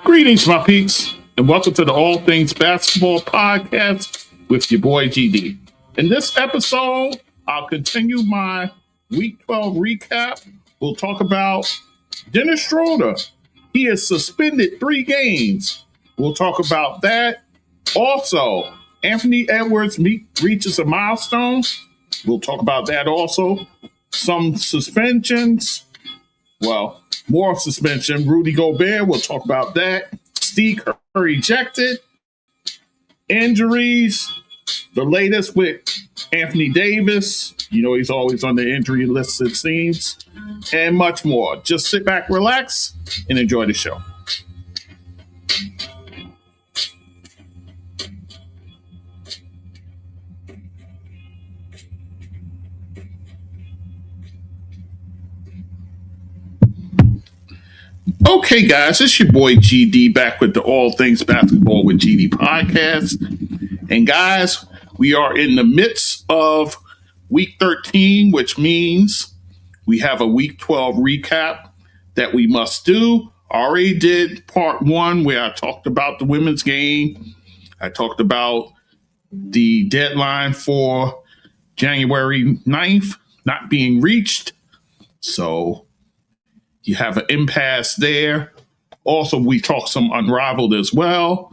Greetings, my peeps, and welcome to the All Things Basketball Podcast with your boy GD. In this episode, I'll continue my Week 12 recap. We'll talk about Dennis Schroder. He is suspended 3 games. We'll talk about that. Also, Anthony Edwards reaches a milestone. We'll talk about that also. Some suspensions. Well, more suspension. Rudy Gobert, we'll talk about that. Steve Kerr ejected. Injuries. The latest with Anthony Davis. You know, he's always on the injury list, it seems. And much more. Just sit back, relax, and enjoy the show. Okay, guys, it's your boy GD back with the All Things Basketball with GD podcast. And guys, we are in the midst of Week 13, which means we have a Week 12 recap that we must do. I already did part 1 where I talked about the women's game. I talked about the deadline for January 9th not being reached. So you have an impasse there. Also, we talked some unrivaled as well.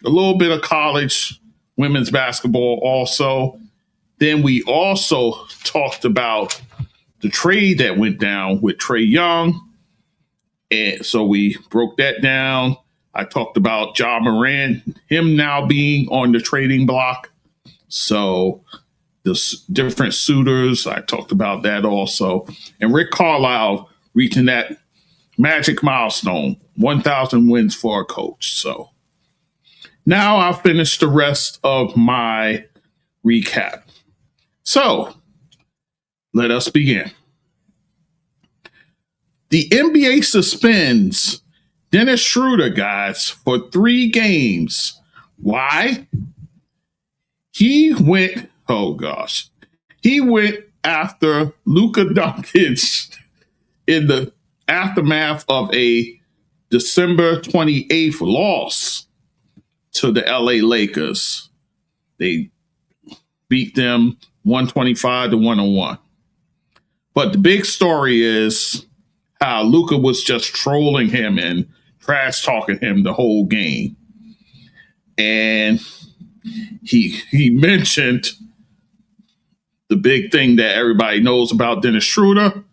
A little bit of college women's basketball also. Then we also talked about the trade that went down with Trae Young. And so we broke that down. I talked about Ja Morant, him now being on the trading block. So the different suitors, I talked about that also. And Rick Carlisle reaching that magic milestone, 1,000 wins for a coach. So now I'll finish the rest of my recap. So let us begin. The NBA suspends Dennis Schroder, guys, for 3 games. Why? He went after Luka Doncic in the aftermath of a December 28th loss to the LA Lakers. They beat them 125-101. But the big story is how Luka was just trolling him and trash talking him the whole game. And he mentioned the big thing that everybody knows about Dennis Schroder,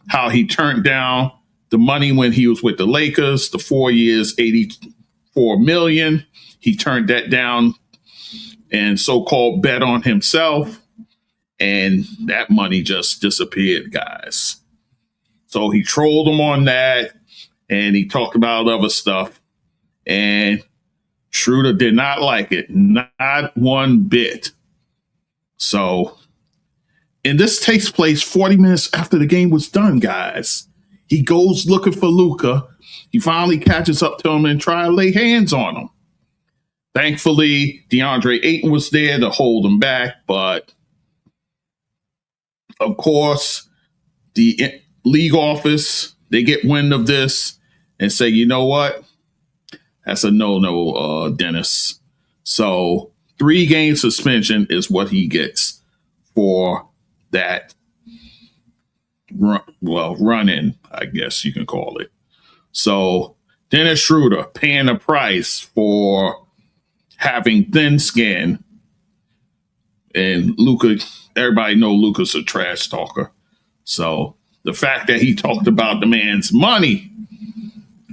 how he turned down the money when he was with the Lakers, the 4 years, $84 million. He turned that down and so-called bet on himself. And that money just disappeared, guys. So he trolled him on that, and he talked about other stuff. And Schroder did not like it, not one bit. So, and this takes place 40 minutes after the game was done, guys. He goes looking for Luka. He finally catches up to him and tries to lay hands on him. Thankfully, DeAndre Ayton was there to hold him back. But, of course, the league office, they get wind of this and say, you know what? That's a no-no, Dennis. So 3-game suspension is what he gets for that run-in, I guess you can call it. So Dennis Schroder paying a price for having thin skin. And Luka, everybody know Luka's a trash talker. So the fact that he talked about the man's money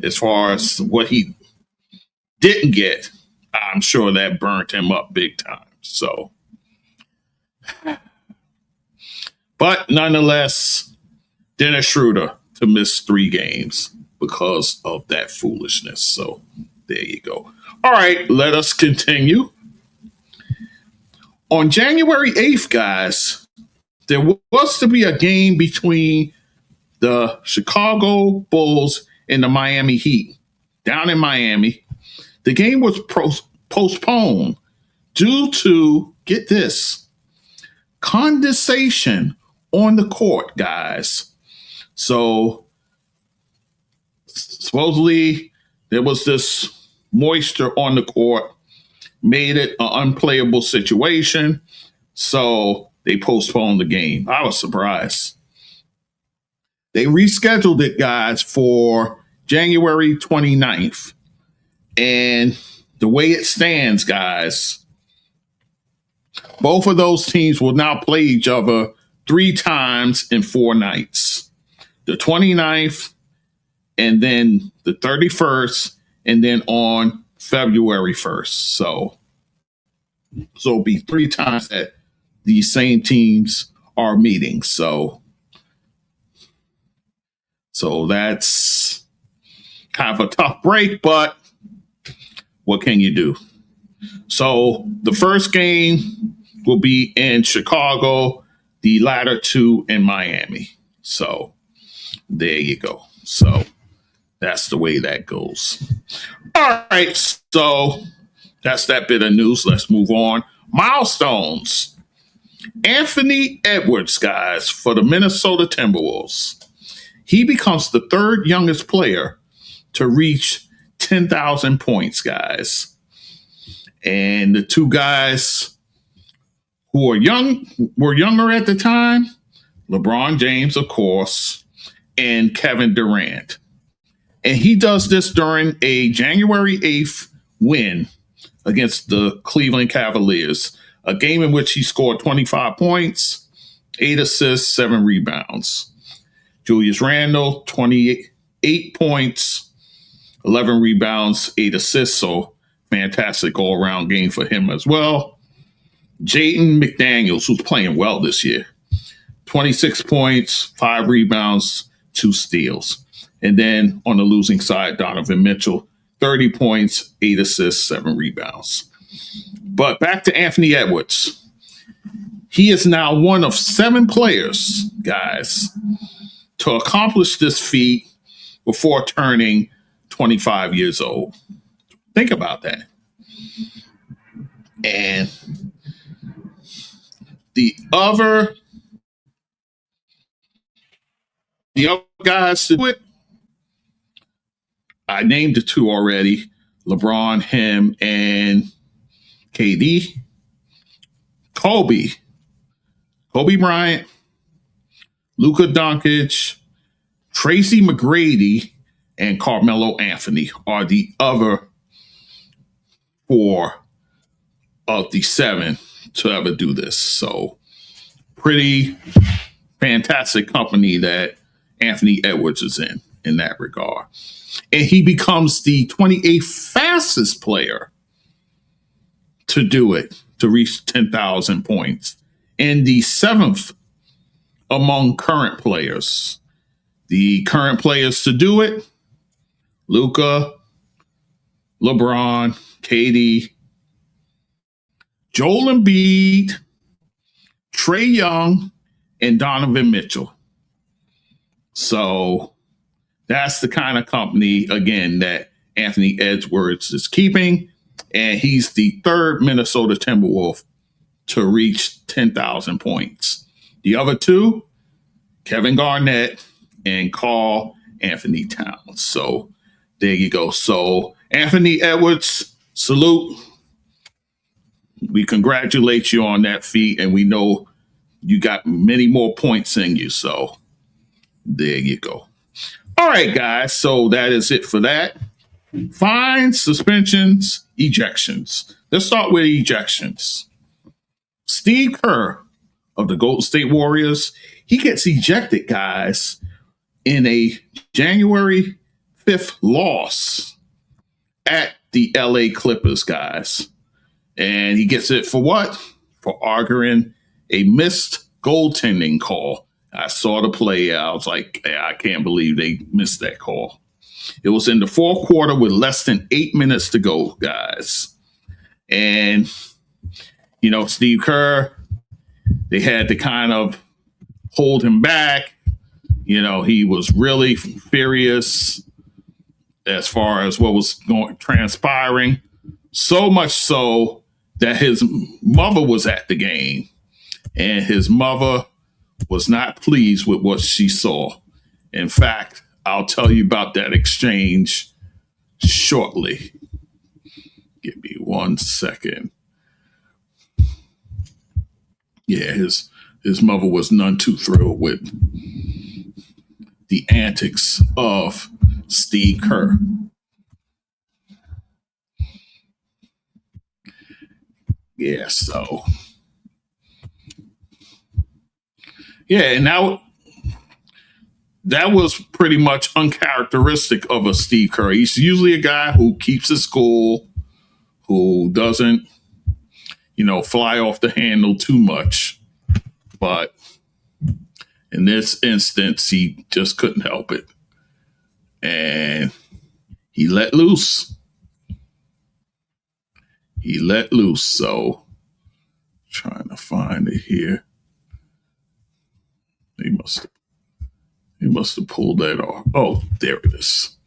as far as what he didn't get, I'm sure that burnt him up big time. So, but nonetheless, Dennis Schroder to miss 3 games because of that foolishness. So there you go. All right, let us continue. On January 8th, guys, there was to be a game between the Chicago Bulls and the Miami Heat down in Miami. The game was postponed due to, get this, condensation on the court, guys. So Supposedly, there was this moisture on the court, made it an unplayable situation. So they postponed the game. I was surprised. They rescheduled it, guys, for January 29th. And the way it stands, guys, both of those teams will now play each other 3 times in 4 nights. The 29th, and then the 31st, and then on February 1st. So it'll be 3 times that these same teams are meeting. So that's kind of a tough break, but what can you do? So the first game will be in Chicago, the latter 2 in Miami. So there you go. So that's the way that goes. All right, so that's that bit of news. Let's move on. Milestones. Anthony Edwards, guys, for the Minnesota Timberwolves. He becomes the 3rd youngest player to reach 10,000 points, guys. And the 2 guys who were younger at the time, LeBron James, of course, and Kevin Durant. And he does this during a January 8th win against the Cleveland Cavaliers, a game in which he scored 25 points, 8 assists, 7 rebounds. Julius Randle, 28 points, 11 rebounds, 8 assists. So fantastic all-around game for him as well. Jaden McDaniels, who's playing well this year, 26 points, 5 rebounds, 2 steals. And then on the losing side, Donovan Mitchell, 30 points, 8 assists, 7 rebounds. But back to Anthony Edwards. He is now one of 7 players, guys, to accomplish this feat before turning 25 years old. Think about that. And the other guys to do it, I named the 2 already. LeBron, him, and KD. Kobe Bryant, Luka Doncic, Tracy McGrady, and Carmelo Anthony are the other 4 of the 7 to ever do this. So pretty fantastic company that Anthony Edwards is in that regard. And he becomes the 28th fastest player to do it, to reach 10,000 points, and the 7th among current players. The current players to do it: Luka, LeBron, KD, Joel Embiid, Trae Young, and Donovan Mitchell. So that's the kind of company, again, that Anthony Edwards is keeping. And he's the 3rd Minnesota Timberwolf to reach 10,000 points. The other 2, Kevin Garnett and Karl Anthony Towns. So there you go. So Anthony Edwards, salute. We congratulate you on that feat, and we know you got many more points in you. So there you go. All right, guys. So that is it for that. Fines, suspensions, ejections. Let's start with ejections. Steve Kerr of the Golden State Warriors, he gets ejected, guys, in a January 5th loss at the LA Clippers, guys. And he gets it for what? For arguing a missed goaltending call. I saw the play. I was like, I can't believe they missed that call. It was in the 4th quarter with less than 8 minutes to go, guys. And, Steve Kerr, they had to kind of hold him back. He was really furious as far as what was transpiring. So much so that his mother was at the game, and his mother was not pleased with what she saw. In fact, I'll tell you about that exchange shortly. Give me 1 second. Yeah, his mother was none too thrilled with the antics of Steve Kerr. Yeah, so. Yeah, and now that was pretty much uncharacteristic of a Steve Kerr. He's usually a guy who keeps his cool, who doesn't, fly off the handle too much. But in this instance, he just couldn't help it. And he let loose. So trying to find it here. He must have pulled that off. Oh, there it is.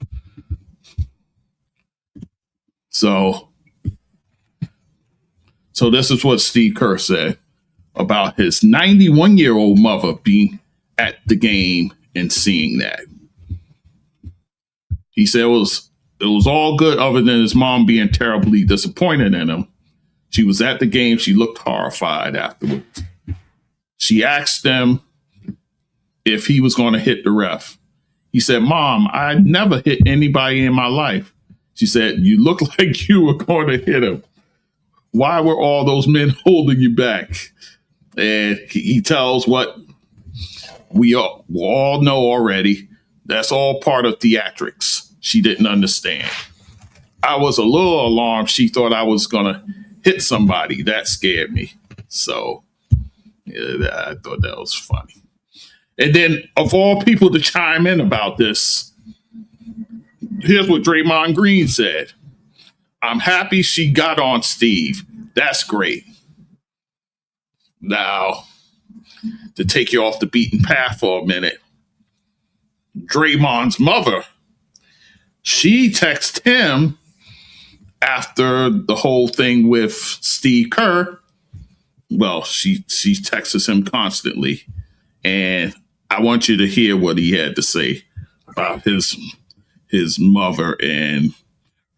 So this is what Steve Kerr said about his 91-year-old mother being at the game and seeing that. He said it was all good other than his mom being terribly disappointed in him. She was at the game. She looked horrified afterwards. She asked him if he was going to hit the ref. He said, "Mom, I never hit anybody in my life." She said, "You look like you were going to hit him. Why were all those men holding you back?" And he tells what we all know already. That's all part of theatrics. She didn't understand. I was a little alarmed. She thought I was going to hit somebody. That scared me. So yeah, I thought that was funny. And then, of all people to chime in about this, here's what Draymond Green said. "I'm happy she got on Steve. That's great." Now, to take you off the beaten path for a minute, Draymond's mother, she texted him after the whole thing with Steve Kerr. Well, she texts him constantly. And I want you to hear what he had to say about his mother and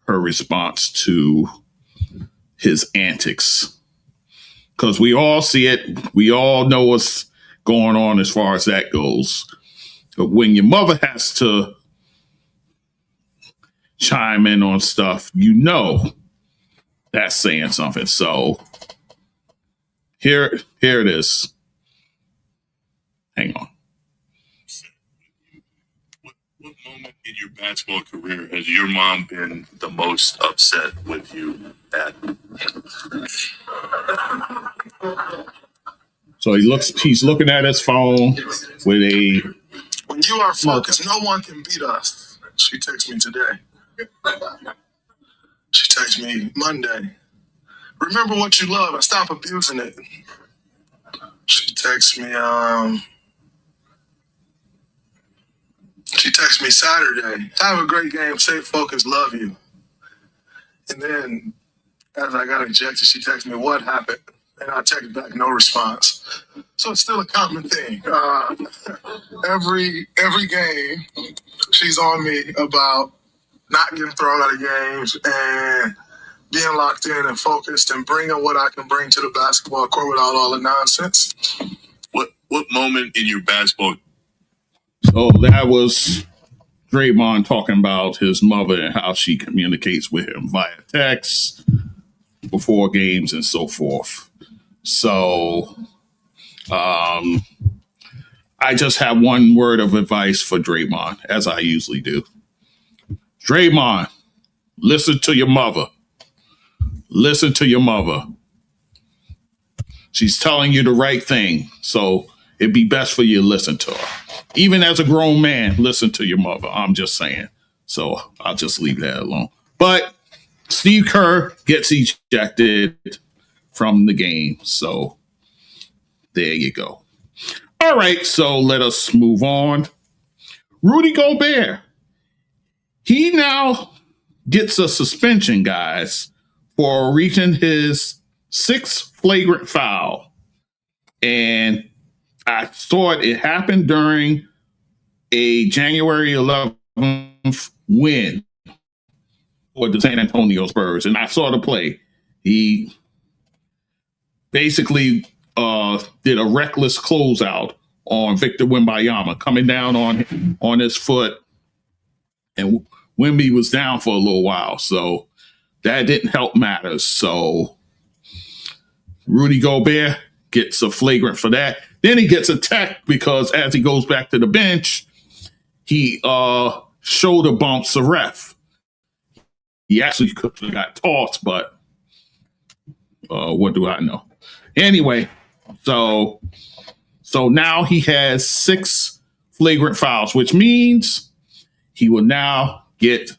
her response to his antics. Because we all see it. We all know what's going on as far as that goes. But when your mother has to chime in on stuff, that's saying something. So here it is. Hang on. What moment in your basketball career has your mom been the most upset with you at? So he's looking at his phone with a... "When you are focused, no one can beat us." She texted me today. She texted me Monday. "Remember what you love and stop abusing it." She texted me Saturday. "Have a great game. Stay focused. Love you." And then as I got ejected, she texted me, "What happened?" And I texted back, no response. So it's still a common thing. Every game, she's on me about not getting thrown out of games and being locked in and focused and bringing what I can bring to the basketball court without all the nonsense. What moment in your basketball? So that was Draymond talking about his mother and how she communicates with him via text, before games, and so forth. So I just have one word of advice for Draymond, as I usually do. Draymond, listen to your mother. Listen to your mother. She's telling you the right thing. So it'd be best for you to listen to her. Even as a grown man, listen to your mother. I'm just saying. So I'll just leave that alone. But Steve Kerr gets ejected from the game. So there you go. All right, so let us move on. Rudy Gobert. He now gets a suspension, guys, for reaching his 6th flagrant foul. And I saw it happened during a January 11th win for the San Antonio Spurs. And I saw the play. He basically did a reckless closeout on Victor Wembanyama, coming down on his foot. And Wemby was down for a little while. So that didn't help matters. So Rudy Gobert gets a flagrant for that. Then he gets attacked because as he goes back to the bench, he shoulder bumps a ref. He actually could have got tossed, but what do I know? Anyway, so now he has 6 flagrant fouls, which means he will now get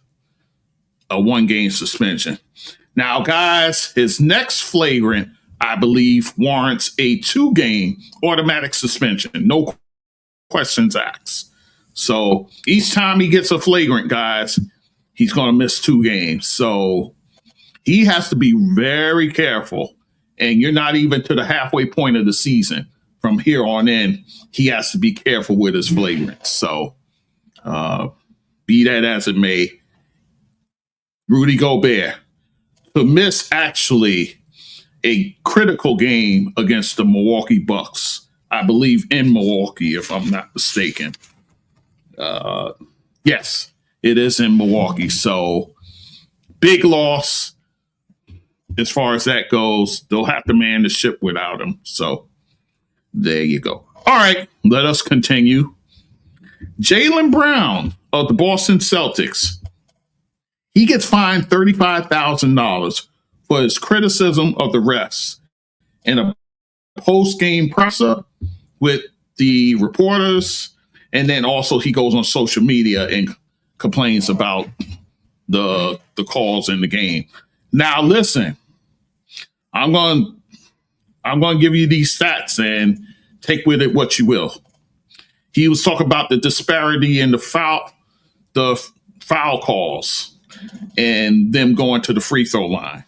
a 1-game suspension. Now, guys, his next flagrant, I believe, warrants a 2-game automatic suspension. No questions asked. So each time he gets a flagrant, guys, he's going to miss 2 games. So he has to be very careful. And you're not even to the halfway point of the season. From here on in, he has to be careful with his flagrants. So be that as it may, Rudy Gobert to miss actually a critical game against the Milwaukee Bucks. I believe in Milwaukee, if I'm not mistaken. Yes, it is in Milwaukee. So big loss as far as that goes. They'll have to man the ship without him. So there you go. All right, let us continue. Jaylen Brown of the Boston Celtics. He gets fined $35,000 for his criticism of the refs in a post-game presser with the reporters. And then also he goes on social media and complains about the calls in the game. Now, listen, I'm going to give you these stats and take with it what you will. He was talking about the disparity in the foul calls and them going to the free throw line.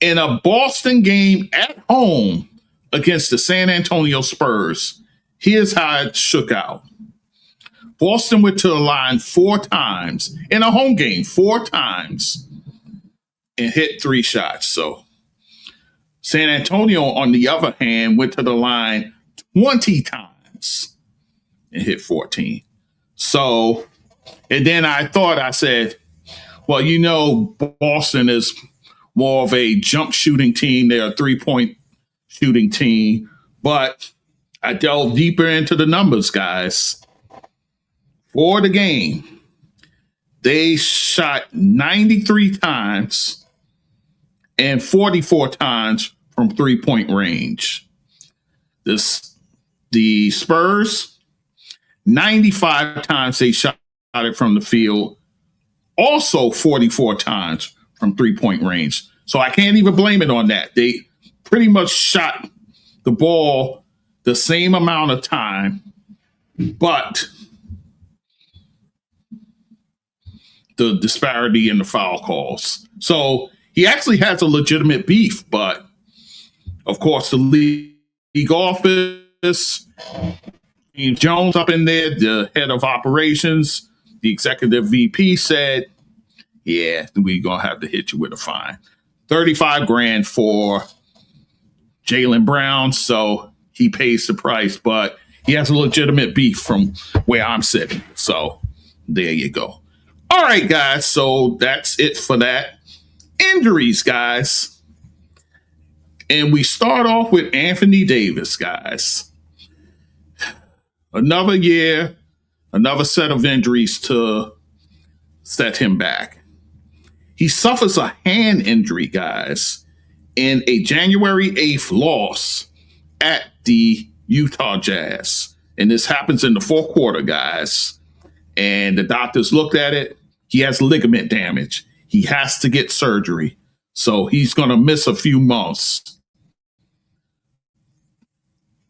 In a Boston game at home against the San Antonio Spurs, here's how it shook out. Boston went to the line 4 times in a home game, 4 times, and hit 3 shots. So San Antonio, on the other hand, went to the line 20 times and hit 14. So, and then I said, well, you know, Boston is more of a jump shooting team. They're a 3-point shooting team. But I delved deeper into the numbers, guys. For the game, they shot 93 times and 44 times from 3-point range. The Spurs, 95 times they shot it from the field, also 44 times from 3-point range. So I can't even blame it on that. They pretty much shot the ball the same amount of time, but the disparity in the foul calls. So he actually has a legitimate beef, but of course the league office, Jones up in there, the head of operations, the executive VP said, yeah, we're going to have to hit you with a fine. $35,000 for Jaylen Brown. So he pays the price, but he has a legitimate beef from where I'm sitting. So there you go. All right, guys. So that's it for that. Injuries, guys. And we start off with Anthony Davis, guys. Another year, another set of injuries to set him back. He suffers a hand injury, guys, in a January 8th loss at the Utah Jazz. And this happens in the 4th quarter, guys. And the doctors looked at it. He has ligament damage. He has to get surgery. So he's going to miss a few months.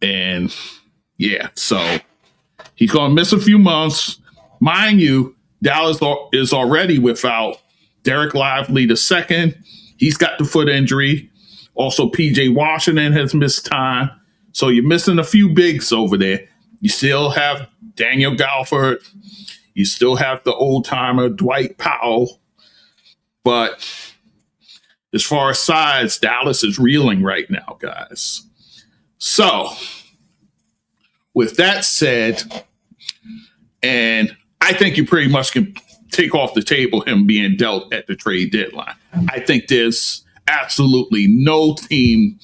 And yeah, so he's going to miss a few months. Mind you, Dallas is already without Derik Lively II. He's got the foot injury. Also, PJ Washington has missed time. So you're missing a few bigs over there. You still have Daniel Galford. You still have the old timer Dwight Powell. But as far as size, Dallas is reeling right now, guys. So, with that said, and I think you pretty much can take off the table him being dealt at the trade deadline. I think there's absolutely no team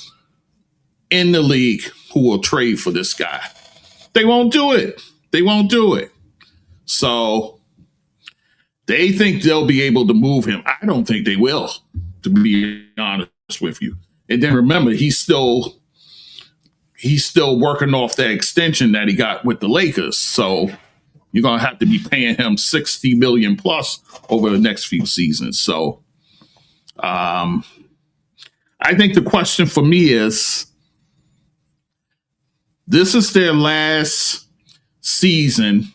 in the league who will trade for this guy. They won't do it. They won't do it. So they think they'll be able to move him. I don't think they will, to be honest with you. And then remember, he's still working off that extension that he got with the Lakers. So you're going to have to be paying him $60 million plus over the next few seasons. So I think the question for me is, this is their last season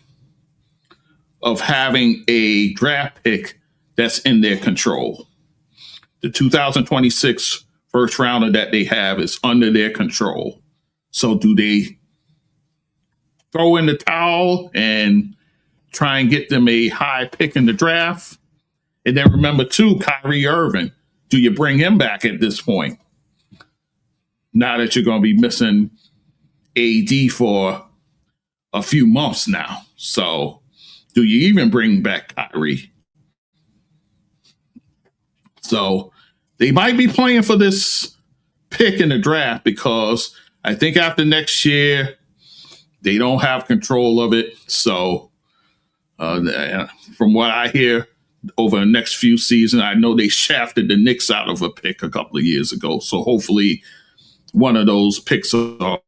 of having a draft pick that's in their control. The 2026 first rounder that they have is under their control. So do they throw in the towel and try and get them a high pick in the draft? And then remember, too, Kyrie Irving. Do you bring him back at this point? Now that you're going to be missing AD for a few months now. So do you even bring back Kyrie? So they might be playing for this pick in the draft, because I think after next year, they don't have control of it. So from what I hear, over the next few seasons, I know they shafted the Knicks out of a pick a couple of years ago. So hopefully one of those picks are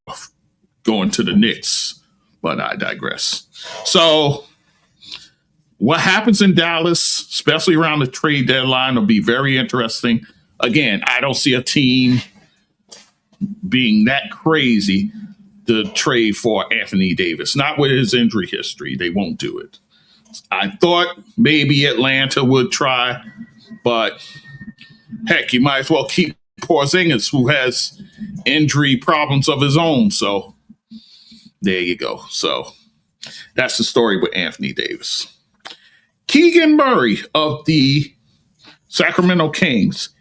going to the Knicks. But I digress. So what happens in Dallas, especially around the trade deadline, will be very interesting. Again, I don't see a team being that crazy to trade for Anthony Davis. Not with his injury history. They won't do it. I thought maybe Atlanta would try, but heck, you might as well keep Porzingis, who has injury problems of his own. So there you go. So that's the story with Anthony Davis. Keegan Murray of the Sacramento Kings.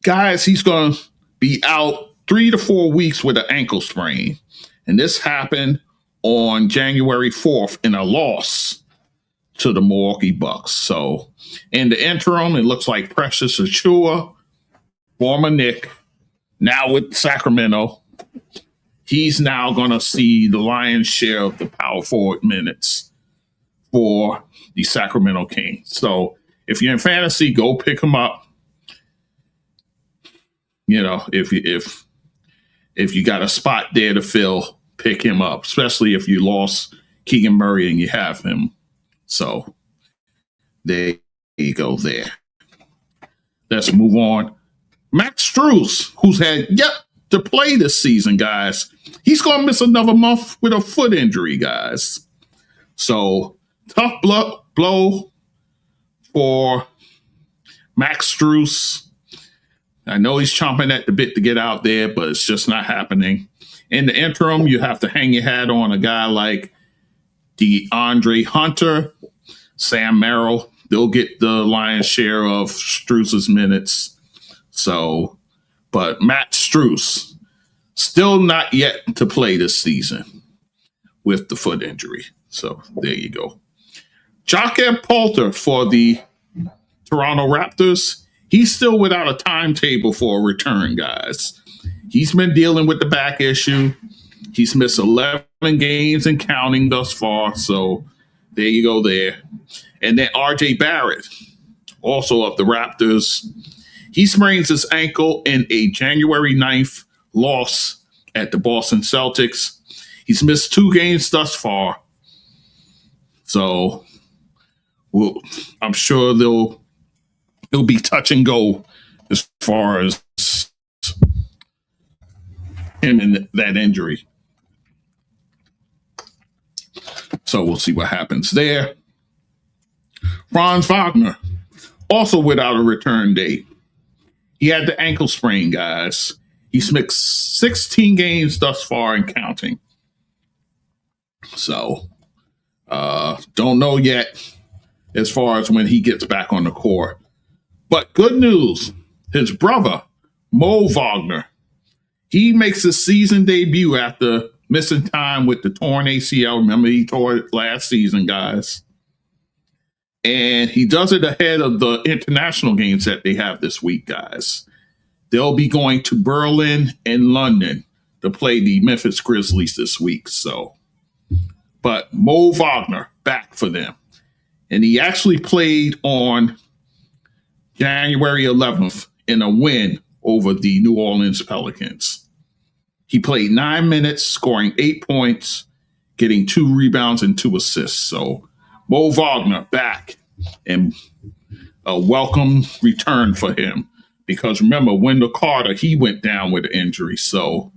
Guys, he's going to be out 3 to 4 weeks with an ankle sprain. And this happened on January 4th in a loss to the Milwaukee Bucks. So in the interim, it looks like Precious Achiuwa, former Knick, now with Sacramento, he's now going to see the lion's share of the power forward minutes for the Sacramento Kings. So if you're in fantasy, go pick him up. You know, if you got a spot there to fill, pick him up, especially if you lost Keegan Murray and you have him. So there you go there. Let's move on. Max Strus, who's had yet to play this season, guys. He's going to miss another month with a foot injury, guys. So tough blow for Max Strus. I know he's chomping at the bit to get out there, but it's just not happening. In the interim, you have to hang your hat on a guy like DeAndre Hunter, Sam Merrill. They'll get the lion's share of Strus's minutes. So, but Matt Strus, still not yet to play this season with the foot injury. So there you go. Jakob Poeltl for the Toronto Raptors. He's still without a timetable for a return, guys. He's been dealing with the back issue. He's missed 11 games and counting thus far. So there you go there. And then RJ Barrett, also of the Raptors. He sprains his ankle in a January 9th loss at the Boston Celtics. He's missed 2 games thus far. So I'm sure it'll be touch and go as far as him and that injury. So we'll see what happens there. Franz Wagner, also without a return date. He had the ankle sprain, guys. He's missed 16 games thus far and counting. So don't know yet as far as when he gets back on the court. But good news, his brother, Mo Wagner, he makes his season debut after missing time with the torn ACL. Remember, he tore it last season, guys. And he does it ahead of the international games that they have this week, guys. They'll be going to Berlin and London to play the Memphis Grizzlies this week. So, but Mo Wagner back for them. And he actually played on January 11th in a win over the New Orleans Pelicans. He played 9 minutes, scoring 8 points, getting 2 rebounds and 2 assists. So Mo Wagner back, and a welcome return for him. Because remember, Wendell Carter, he went down with an injury. So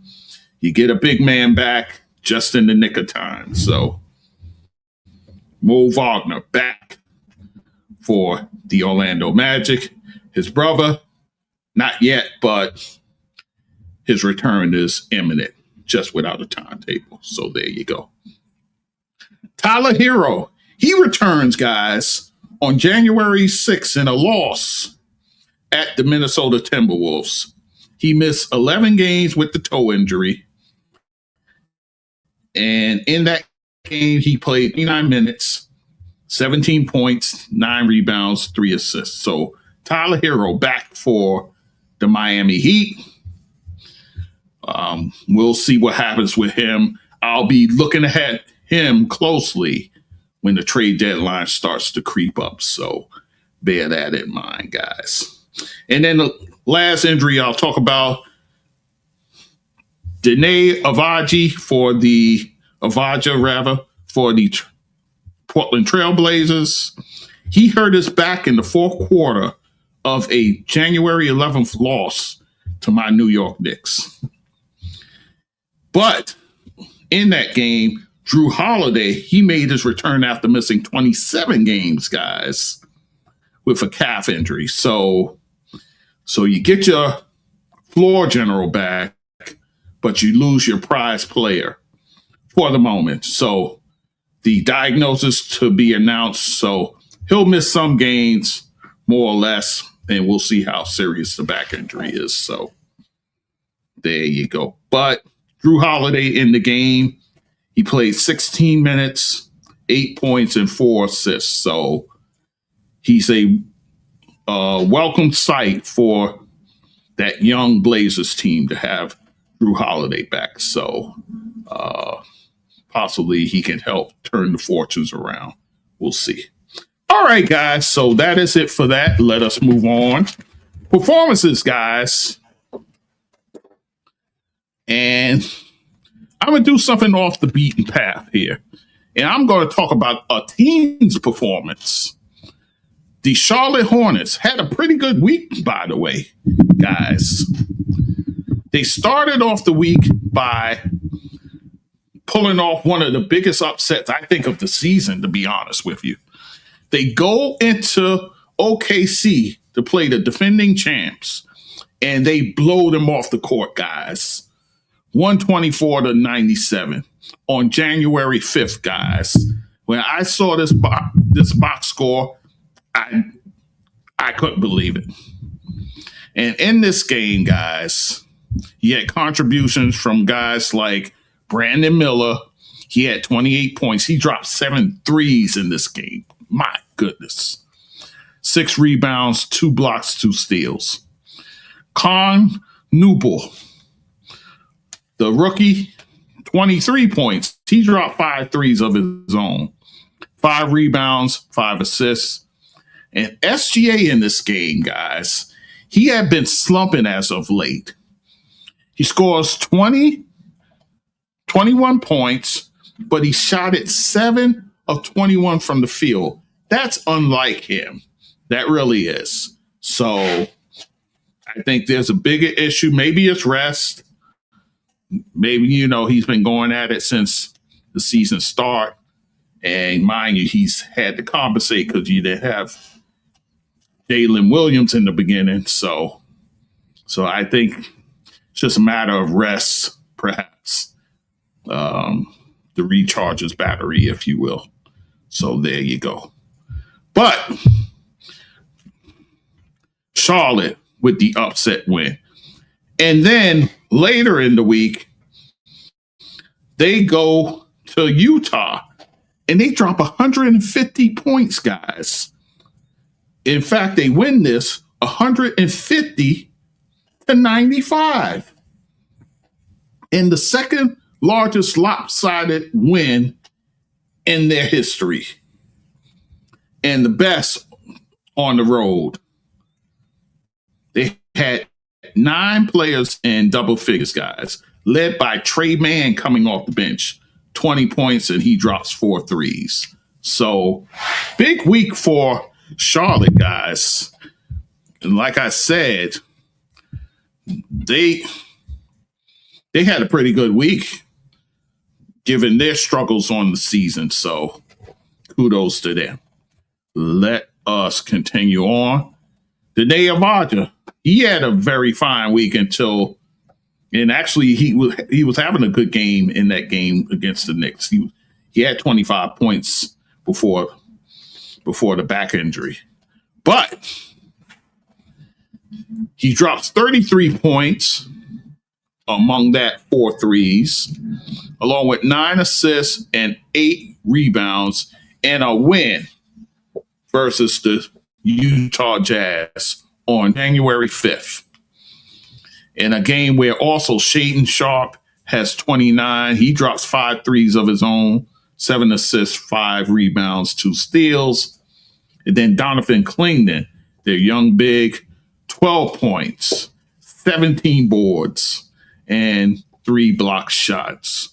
you get a big man back just in the nick of time. So Mo Wagner back for the Orlando Magic. His brother, not yet, but his return is imminent, just without a timetable. So there you go. Tyler Hero, he returns, guys, on January 6th in a loss at the Minnesota Timberwolves. He missed 11 games with the toe injury. And in that game, he played 9 minutes, 17 points, 9 rebounds, 3 assists. So Tyler Hero back for the Miami Heat. We'll see what happens with him. I'll be looking at him closely when the trade deadline starts to creep up. So bear that in mind, guys. And then the last injury I'll talk about, Deni Avdija for the Portland Trailblazers. He hurt his back in the fourth quarter of a January 11th loss to my New York Knicks. But in that game, Jrue Holiday, he made his return after missing 27 games, guys, with a calf injury. So you get your floor general back, but you lose your prize player for the moment. So the diagnosis to be announced. So he'll miss some games, more or less, and we'll see how serious the back injury is. So there you go. But Jrue Holiday in the game, he played 16 minutes, 8 points, and 4 assists. So he's a welcome sight for that young Blazers team to have Jrue Holiday back. So possibly he can help turn the fortunes around. We'll see. All right, guys. So that is it for that. Let us move on. Performances, guys. And I'm going to do something off the beaten path here. And I'm going to talk about a team's performance. The Charlotte Hornets had a pretty good week, by the way, guys. They started off the week by pulling off one of the biggest upsets, I think, of the season, to be honest with you. They go into OKC to play the defending champs, and they blow them off the court, guys. 124-97 on January 5th, guys. When I saw this box score, I couldn't believe it. And in this game, guys, he had contributions from guys like Brandon Miller. He had 28 points. He dropped 7 threes in this game. My goodness. 6 rebounds, 2 blocks, 2 steals. Con Newble, the rookie, 23 points. He dropped 5 threes of his own. 5 rebounds, 5 assists. And SGA in this game, guys, he had been slumping as of late. He scores 21 points, but he shot it 7 of 21 from the field. That's unlike him. That really is. So I think there's a bigger issue. Maybe it's rest. Maybe, he's been going at it since the season start. And mind you, he's had to compensate because you didn't have Jalen Williams in the beginning. So I think it's just a matter of rest, perhaps. to recharge his battery, if you will. So there you go. But Charlotte with the upset win. And then later in the week, they go to Utah and they drop 150 points, guys. In fact, they win this 150-95. In the second largest lopsided win in their history. And the best on the road. They had 9 players in double figures, guys, led by Trey Mann coming off the bench. 20 points, and he drops 4 threes. So, big week for Charlotte, guys. And like I said, they had a pretty good week, given their struggles on the season. So, kudos to them. Let us continue on. Deni Avdija, he had a very fine week until, and actually he was having a good game in that game against the Knicks. He had 25 points before the back injury, but he drops 33 points, among that 4 threes, along with 9 assists and 8 rebounds, and a win versus the Utah Jazz on January 5th. In a game where also Shaedon Sharpe has 29. He drops 5 threes of his own, 7 assists, 5 rebounds, 2 steals. And then Donovan Clingan, their young big, 12 points, 17 boards, and 3 block shots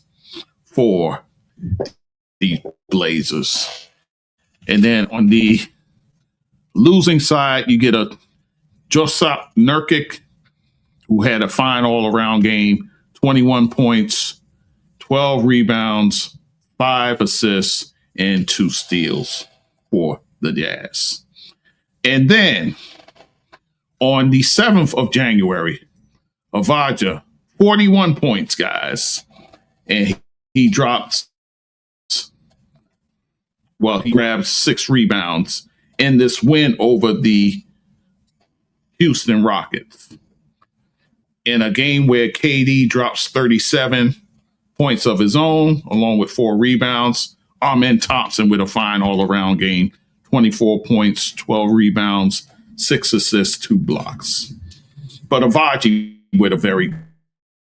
for the Blazers. And then on the losing side, you get a Jusuf Nurkic, who had a fine all-around game, 21 points, 12 rebounds, 5 assists, and 2 steals for the Jazz. And then on the 7th of January, Avdija, 41 points, guys. And he grabs 6 rebounds in this win over the Houston Rockets. In a game where KD drops 37 points of his own, along with 4 rebounds. Amen Thompson with a fine all-around game, 24 points, 12 rebounds, 6 assists, 2 blocks. But Avdija with a very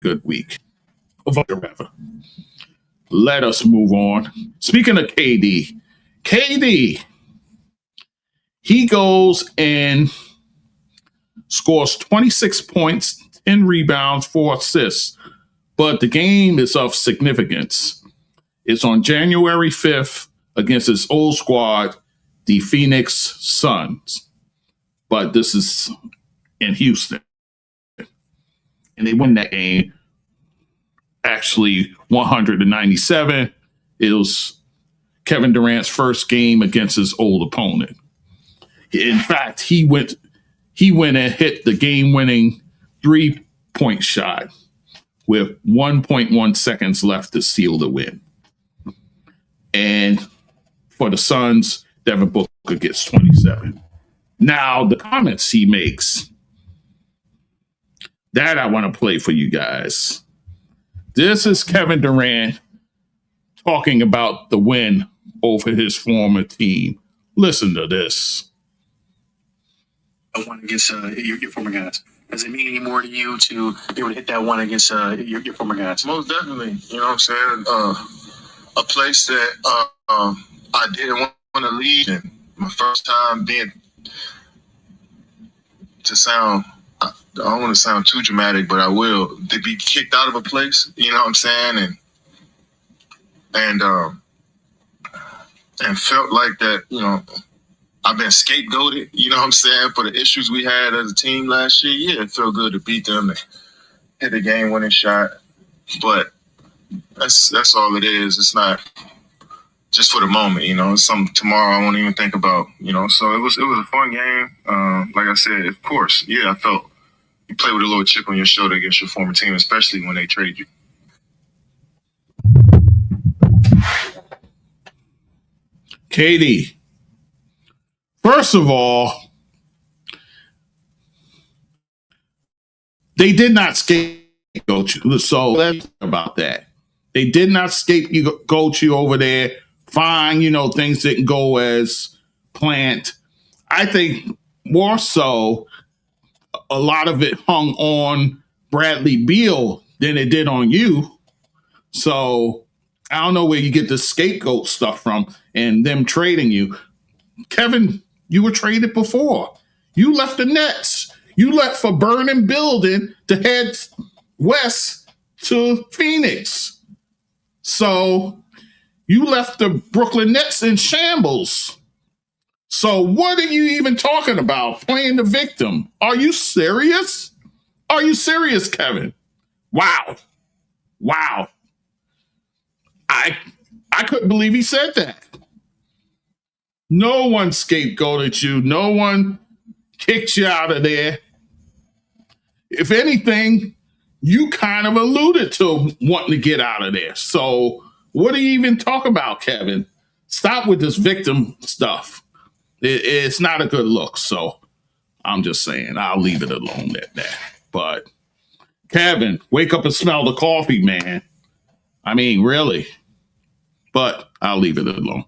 good week. Let us move on. Speaking of KD, he goes and scores 26 points, 10 rebounds, 4 assists. But the game is of significance. It's on January 5th against his old squad, the Phoenix Suns. But this is in Houston. And they win that game, actually 100-97. It was Kevin Durant's first game against his old opponent. In fact, he went and hit the game-winning 3-point shot with 1.1 seconds left to seal the win. And for the Suns, Devin Booker gets 27. Now, the comments he makes, that I want to play for you guys. This is Kevin Durant talking about the win over his former team. Listen to this. A one against your former guys. Does it mean any more to you to be able to hit that one against your former guys? Most definitely. You know what I'm saying? A place that I didn't want to leave. And my first time being, to sound, I don't want to sound too dramatic, but I will, to be kicked out of a place, you know what I'm saying? And felt like that, you know, I've been scapegoated, you know what I'm saying, for the issues we had as a team last year. Yeah, it felt good to beat them and hit a game-winning shot. But that's all it is. It's not just for the moment, you know. It's something tomorrow I won't even think about, you know. So it was a fun game. Like I said, of course, yeah, I felt you play with a little chip on your shoulder against your former team, especially when they trade you. Katie, first of all, they did not scapegoat you. So let's talk about that. They did not scapegoat you over there. Fine, things didn't go as planned. I think more so, a lot of it hung on Bradley Beal than it did on you. So I don't know where you get the scapegoat stuff from and them trading you. Kevin, you were traded before. You left the Nets. You left for burning building to head west to Phoenix. So you left the Brooklyn Nets in shambles. So what are you even talking about? Playing the victim? Are you serious? Are you serious, Kevin? Wow. I couldn't believe he said that. No one scapegoated you. No one kicked you out of there. If anything, you kind of alluded to wanting to get out of there. So what are you even talking about, Kevin? Stop with this victim stuff. It's not a good look. So I'm just saying, I'll leave it alone at that. But Kevin, wake up and smell the coffee, man. I mean, really. But I'll leave it alone.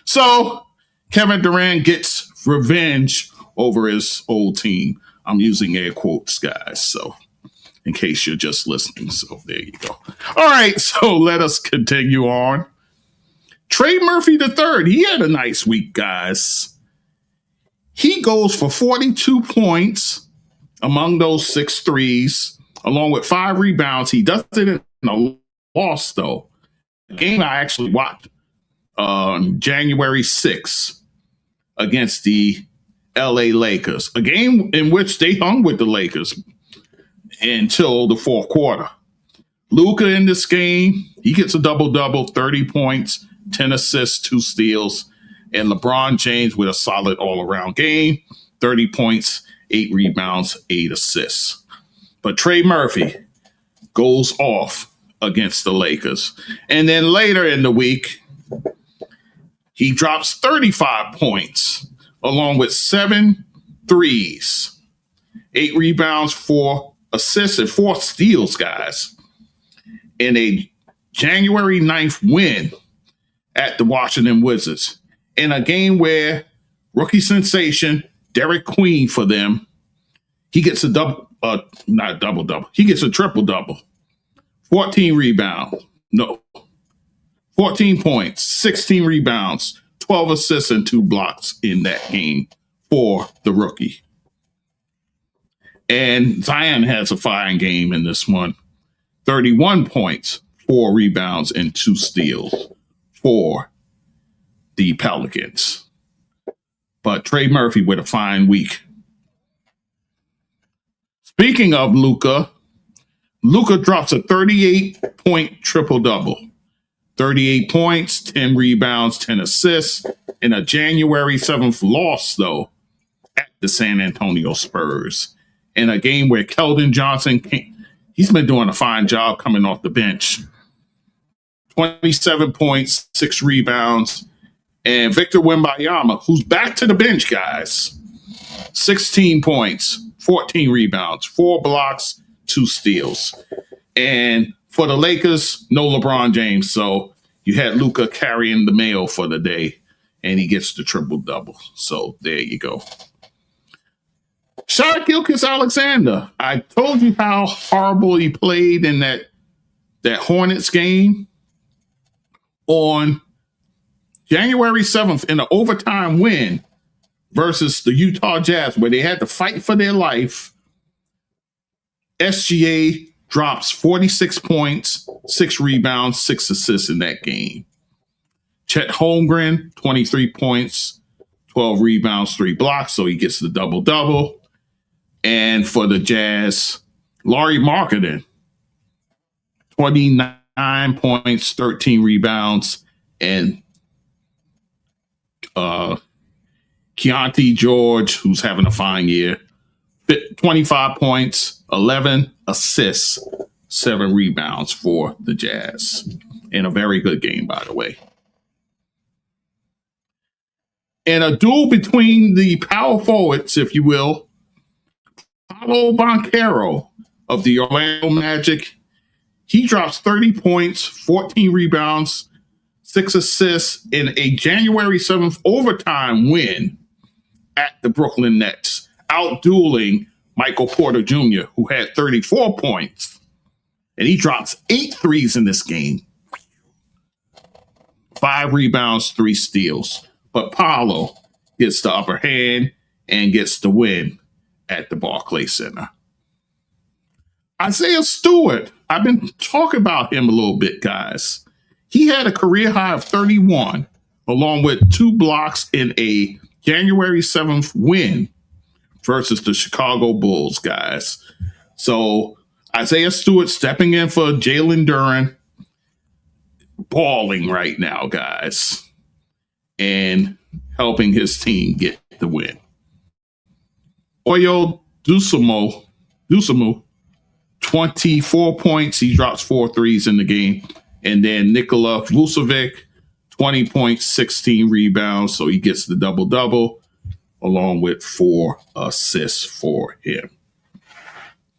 So Kevin Durant gets revenge over his old team. I'm using air quotes, guys. So in case you're just listening. So there you go. All right. So let us continue on. Trey Murphy III, he had a nice week, guys. He goes for 42 points among those 6 threes, along with 5 rebounds. He does it in a loss, though. A game I actually watched on January 6th against the LA Lakers. A game in which they hung with the Lakers until the fourth quarter. Luka in this game, he gets a double-double, 30 points, 10 assists, 2 steals. And LeBron James with a solid all-around game, 30 points, 8 rebounds, 8 assists. But Trey Murphy goes off against the Lakers. And then later in the week, he drops 35 points, along with 7 threes, 8 rebounds, 4 assists, and 4 steals, guys, in a January 9th win at the Washington Wizards, in a game where rookie sensation Derik Queen for them, he gets a he gets a triple-double. 14 points, 16 rebounds, 12 assists, and 2 blocks in that game for the rookie. And Zion has a fine game in this one. 31 points, 4 rebounds, and 2 steals for the Pelicans. But Trey Murphy with a fine week. Speaking of Luka drops a 38-point triple-double. 38 points, 10 rebounds, 10 assists in a January 7th loss, though, at the San Antonio Spurs. In a game where Keldon Johnson, he's been doing a fine job coming off the bench. 27 points, 6 rebounds. And Victor Wembanyama, who's back to the bench, guys. 16 points, 14 rebounds, 4 blocks, 2 steals. And for the Lakers, no LeBron James. So you had Luka carrying the mail for the day, and he gets the triple-double. So there you go. Shai Gilgeous-Alexander. I told you how horrible he played in that Hornets game on January 7th in an overtime win versus the Utah Jazz, where they had to fight for their life. SGA drops 46 points, 6 rebounds, 6 assists in that game. Chet Holmgren, 23 points, 12 rebounds, 3 blocks, so he gets the double-double. And for the Jazz, Lauri Markannen, 29 points, 13 rebounds, and Keontae George, who's having a fine year, 25 points, 11 assists, 7 rebounds for the Jazz. In a very good game, by the way. And a duel between the power forwards, if you will, Paolo Banchero of the Orlando Magic. He drops 30 points, 14 rebounds, 6 assists in a January 7th overtime win at the Brooklyn Nets, out-dueling Michael Porter Jr., who had 34 points. And he drops 8 threes in this game. 5 rebounds, 3 steals. But Paolo gets the upper hand and gets the win at the Barclays Center. Isaiah Stewart, I've been talking about him a little bit, guys. He had a career high of 31, along with 2 blocks in a January 7th win versus the Chicago Bulls, guys. So Isaiah Stewart stepping in for Jalen Duran, balling right now, guys, and helping his team get the win. Oyo Dusumu, 24 points. He drops 4 threes in the game. And then Nikola Vucevic, 20 points, 16 rebounds. So he gets the double-double along with 4 assists for him.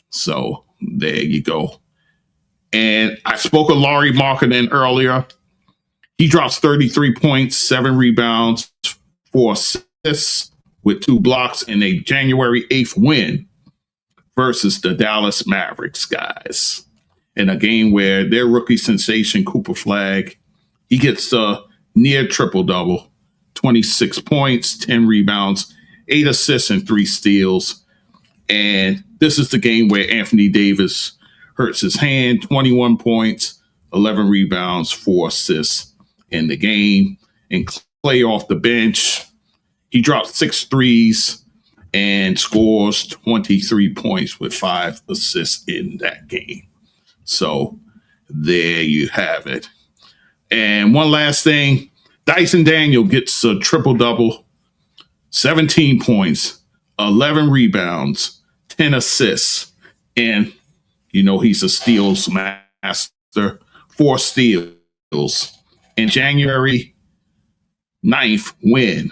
So there you go. And I spoke of Lauri Markanen earlier. He drops 33 points, 7 rebounds, 4 assists with 2 blocks in a January 8th win versus the Dallas Mavericks, guys. In a game where their rookie sensation, Cooper Flagg, he gets a near triple-double, 26 points, 10 rebounds, 8 assists, and 3 steals. And this is the game where Anthony Davis hurts his hand, 21 points, 11 rebounds, 4 assists in the game. And Clay off the bench, he drops 6 threes and scores 23 points with 5 assists in that game. So there you have it. And one last thing, Dyson Daniels gets a triple-double, 17 points, 11 rebounds, 10 assists, and you know he's a steals master, 4 steals in January 9th win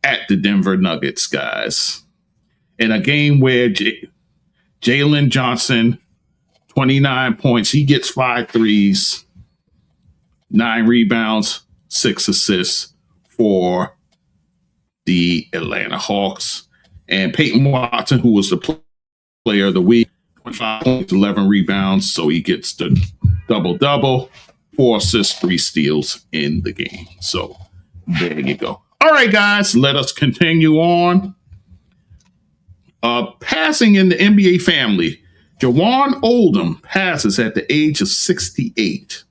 at the Denver Nuggets, guys. In a game where Jalen Johnson, 29 points, he gets 5 threes, 9 rebounds, 6 assists for the Atlanta Hawks. And Peyton Watson, who was the player of the week, 25 points, 11 rebounds, so he gets the double-double, 4 assists, 3 steals in the game. So there you go. All right, guys, let us continue on. Passing in the NBA family, Jawann Oldham passes at the age of 68.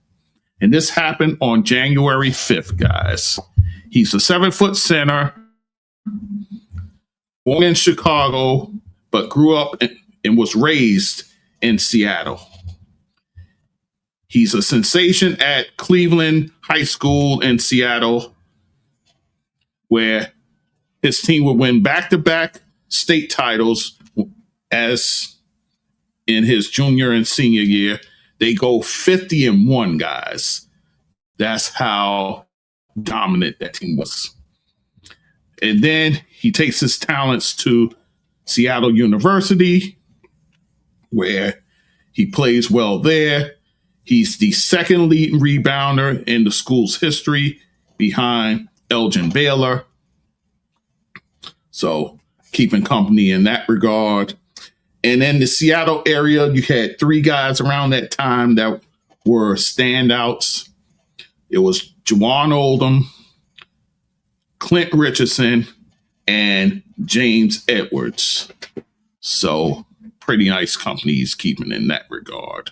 And this happened on January 5th, guys. He's a 7-foot center, born in Chicago, but grew up and was raised in Seattle. He's a sensation at Cleveland High School in Seattle, where his team would win back-to-back state titles as in his junior and senior year. They go 50-1, guys. That's how dominant that team was. And then he takes his talents to Seattle University, where he plays well there. He's the second leading rebounder in the school's history behind Elgin Baylor. So keeping company in that regard. And in the Seattle area, you had 3 guys around that time that were standouts. It was Jawann Oldham, Clint Richardson, and James Edwards. So pretty nice company he's keeping in that regard.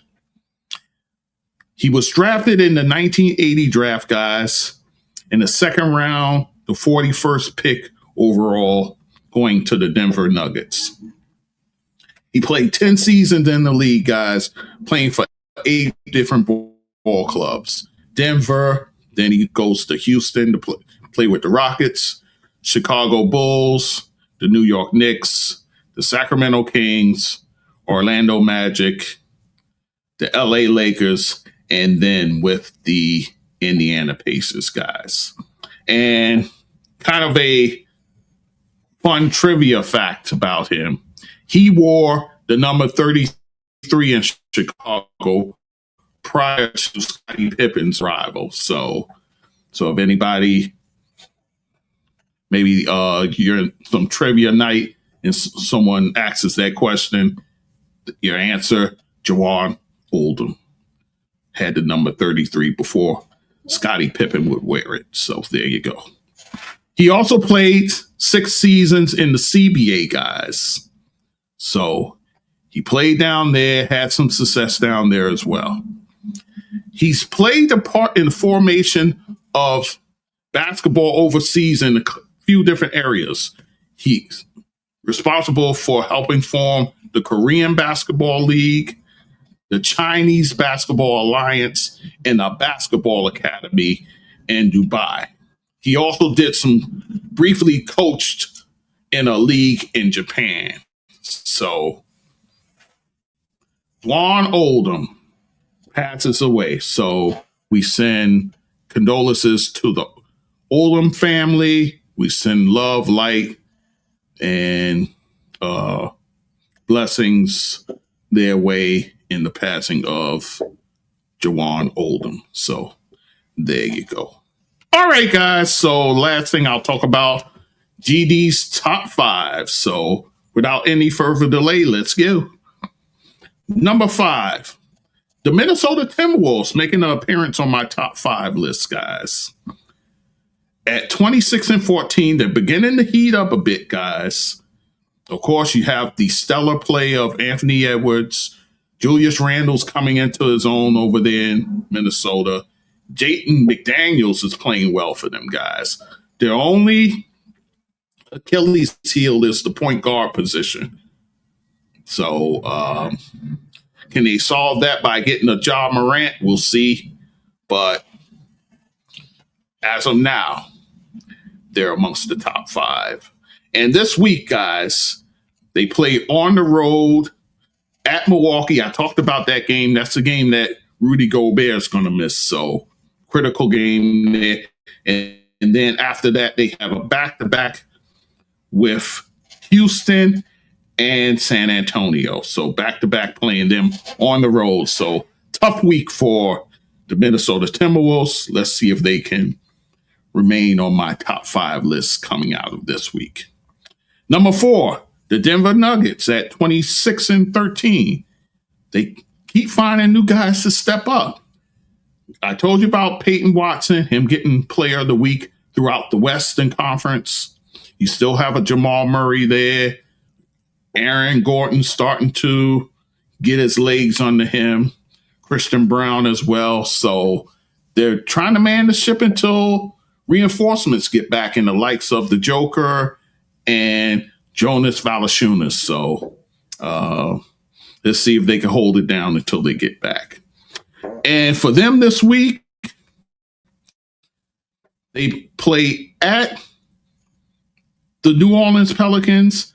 He was drafted in the 1980 draft, guys, in the 2nd round, the 41st pick overall, going to the Denver Nuggets. He played 10 seasons in the league, guys, playing for 8 different ball clubs. Denver, then he goes to Houston to play with the Rockets, Chicago Bulls, the New York Knicks, the Sacramento Kings, Orlando Magic, the LA Lakers, and then with the Indiana Pacers, guys. And kind of a fun trivia fact about him. He wore the number 33 in Chicago prior to Scottie Pippen's rival. So if anybody, maybe you're in some trivia night and someone asks that question, your answer, Jawann Oldham had the number 33 before Scottie Pippen would wear it. So there you go. He also played 6 seasons in the CBA, guys. So he played down there, had some success down there as well. He's played a part in the formation of basketball overseas in a few different areas. He's responsible for helping form the Korean Basketball League, the Chinese Basketball Alliance, and a basketball academy in Dubai. He also briefly coached in a league in Japan. So Jawann Oldham passes away. So we send condolences to the Oldham family. We send love, light, and blessings their way in the passing of Jawann Oldham. So there you go. All right, guys. So last thing I'll talk about, GD's top 5. So without any further delay, let's go. Number 5, the Minnesota Timberwolves making an appearance on my top 5 list, guys. At 26-14, they're beginning to heat up a bit, guys. Of course, you have the stellar play of Anthony Edwards. Julius Randle's coming into his own over there in Minnesota. Jaden McDaniels is playing well for them, guys. Their only Achilles heel is the point guard position. So can they solve that by getting a Ja Morant? We'll see. But as of now, they're amongst the top 5. And this week, guys, they play on the road at Milwaukee. I talked about that game. That's the game that Rudy Gobert is going to miss. So critical game there. And then after that, they have a back-to-back with Houston and San Antonio. So back-to-back playing them on the road. So tough week for the Minnesota Timberwolves. Let's see if they can remain on my top 5 list coming out of this week. Number 4, the Denver Nuggets at 26-13. They keep finding new guys to step up. I told you about Peyton Watson, him getting player of the week throughout the Western Conference. You still have a Jamal Murray there. Aaron Gordon starting to get his legs under him. Christian Brown as well. So they're trying to man the ship until reinforcements get back in the likes of the Joker and Jonas Valanciunas. So let's see if they can hold it down until they get back. And for them this week, they play at the New Orleans Pelicans,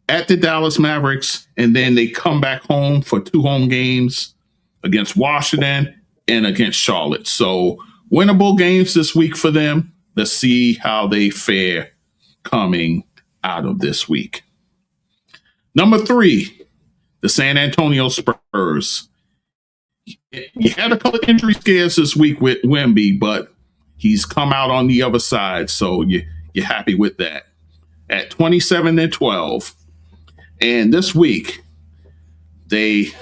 at the Dallas Mavericks, and then they come back home for 2 home games against Washington and against Charlotte. So winnable games this week for them. Let's see how they fare coming out of this week. Number 3, the San Antonio Spurs. You had a couple of injury scares this week with Wemby, but he's come out on the other side, so you're happy with that. At 27-12. And this week, they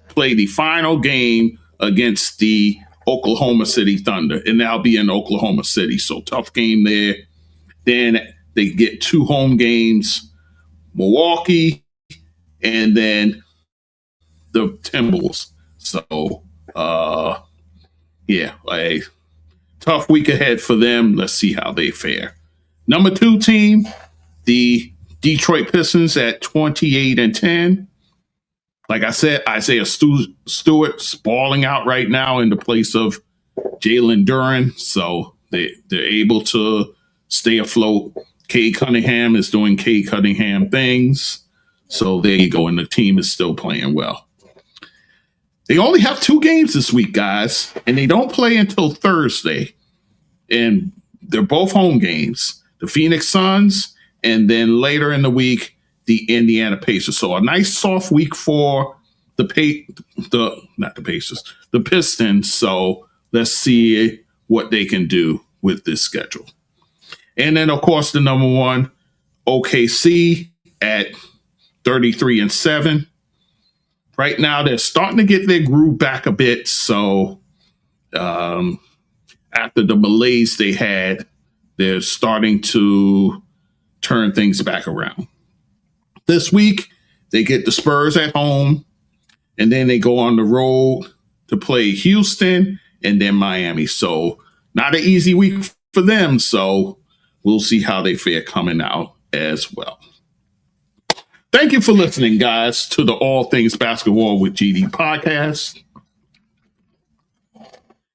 play the final game against the Oklahoma City Thunder, and that'll be in Oklahoma City. So tough game there. Then they get 2 home games, Milwaukee, and then the Timberwolves. So, a tough week ahead for them. Let's see how they fare. Number 2 team, the Detroit Pistons at 28-10. Like I said, Isaiah Stewart balling out right now in the place of Jalen Durant. So they're able to stay afloat. Cade Cunningham is doing Cade Cunningham things. So there you go. And the team is still playing well. They only have 2 games this week, guys, and they don't play until Thursday. And they're both home games. the Phoenix Suns, and then later in the week, the Indiana Pacers. So a nice soft week for the Pistons. So let's see what they can do with this schedule. And then, of course, the number one, OKC at 33-7. Right now, they're starting to get their groove back a bit. So after the malaise they had, they're starting to turn things back around. This week, they get the Spurs at home, and then they go on the road to play Houston and then Miami. So not an easy week for them. So we'll see how they fare coming out as well. Thank you for listening, guys, to the All Things Basketball with GD podcast.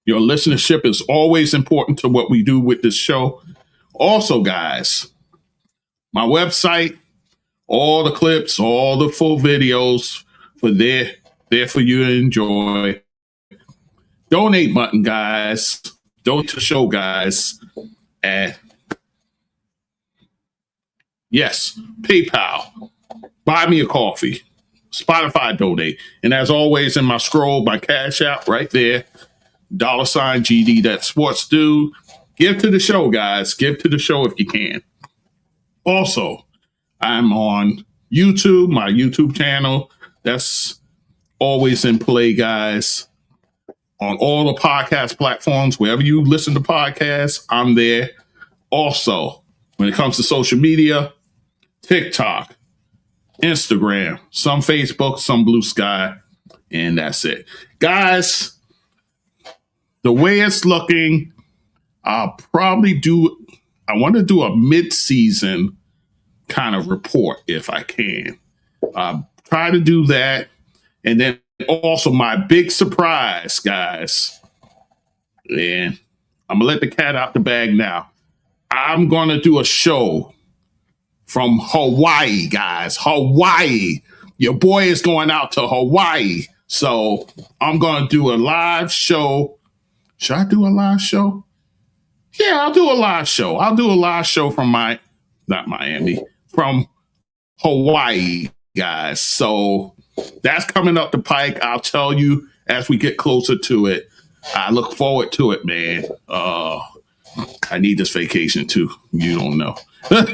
Your listenership is always important to what we do with this show. Also, guys, my website, all the clips, all the full videos for there for you to enjoy. Donate button, guys. Donate to the show, guys. At PayPal. Buy me a coffee. Spotify donate. And as always, in my scroll, my Cash App right there. $GD, that sports dude. Give to the show, guys. Give to the show if you can. Also, I'm on YouTube, my YouTube channel. That's always in play, guys. On all the podcast platforms, wherever you listen to podcasts, I'm there. Also, when it comes to social media, TikTok, Instagram, some Facebook, some Blue Sky, and that's it. Guys, the way it's looking, I want to do a mid-season kind of report if I can. Try to do that. And then also my big surprise, guys, and I'm going to let the cat out the bag now. I'm going to do a show from Hawaii, guys. Hawaii. Your boy is going out to Hawaii. So I'm going to do a live show. Should I do a live show? Yeah, I'll do a live show. I'll do a live show from from Hawaii, guys. So that's coming up the pike. I'll tell you as we get closer to it. I look forward to it, man. I need this vacation too. You don't know.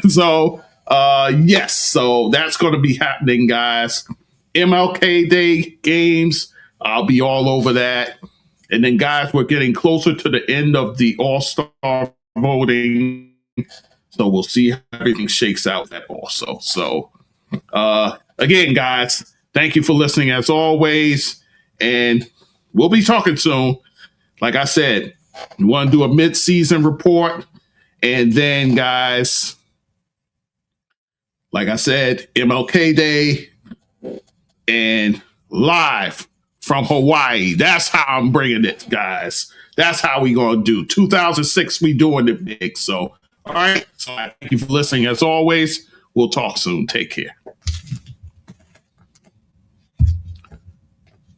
So, yes. So that's going to be happening, guys. MLK Day games. I'll be all over that. And then, guys, we're getting closer to the end of the All-Star voting. So we'll see how everything shakes out that also. So, again, guys, thank you for listening as always. And we'll be talking soon. Like I said, we want to do a mid-season report. And then, guys, like I said, MLK Day and live from Hawaii. That's how I'm bringing it, guys. That's how we going to do. 2006, we doing it big. So, all right. So, thank you for listening as always. We'll talk soon. Take care.